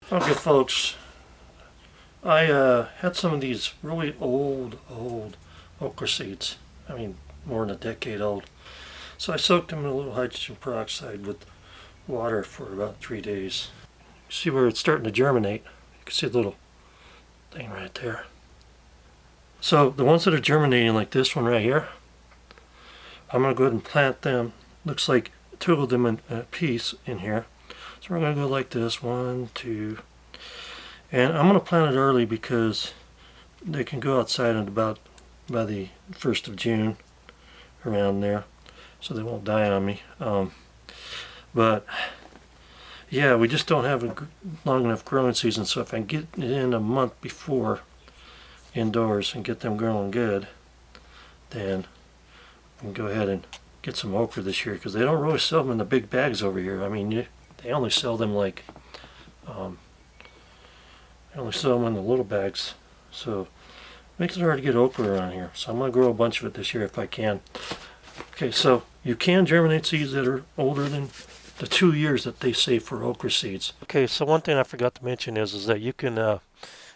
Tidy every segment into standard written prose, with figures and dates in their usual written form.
Okay, folks, I had some of these really old okra seeds. I mean, more than a decade old. So I soaked them in a little hydrogen peroxide with water for about 3 days. See where it's starting to germinate? You can see a little thing right there. So the ones that are germinating, like this one right here, I'm going to go ahead and plant them. Looks like two of them in a piece in here. So we're going to go like this, one, two, and I'm going to plant it early because they can go outside at about by the 1st of June, around there, so they won't die on me. But yeah, we just don't have a long enough growing season, so if I can get it in a month before indoors and get them growing good, then we can go ahead and get some okra this year, because they don't really sell them in the big bags over here. I mean, they only sell them like they only sell them in the little bags, so it makes it hard to get okra around here. So I'm going to grow a bunch of it this year if I can. Okay, so you can germinate seeds that are older than the 2 years that they say for okra seeds. Okay, so one thing I forgot to mention is that you can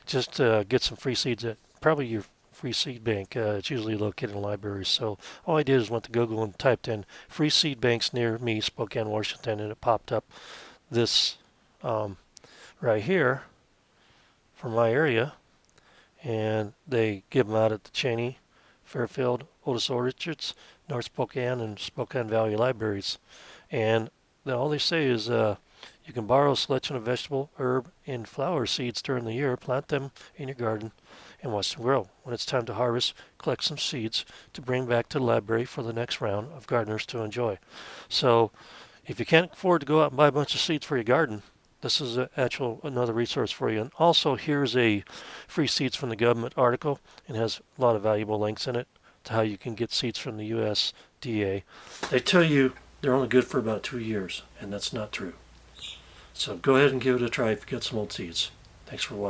just get some free seeds at probably your free seed bank. It's usually located in libraries. So all I did is went to Google and typed in free seed banks near me, Spokane, Washington, and it popped up this right here from my area. And they give them out at the Cheney, Fairfield, Otis Orchards, North Spokane, and Spokane Valley libraries. And all they say is you can borrow a selection of vegetable, herb, and flower seeds during the year, plant them in your garden, and watch them grow. When it's time to harvest, collect some seeds to bring back to the library for the next round of gardeners to enjoy. So if you can't afford to go out and buy a bunch of seeds for your garden, this is another resource for you. And also, here's a free seeds from the government article, and has a lot of valuable links in it to how you can get seeds from the USDA. They tell you they're only good for about 2 years, and that's not true. So go ahead and give it a try if you get some old seeds. Thanks for watching.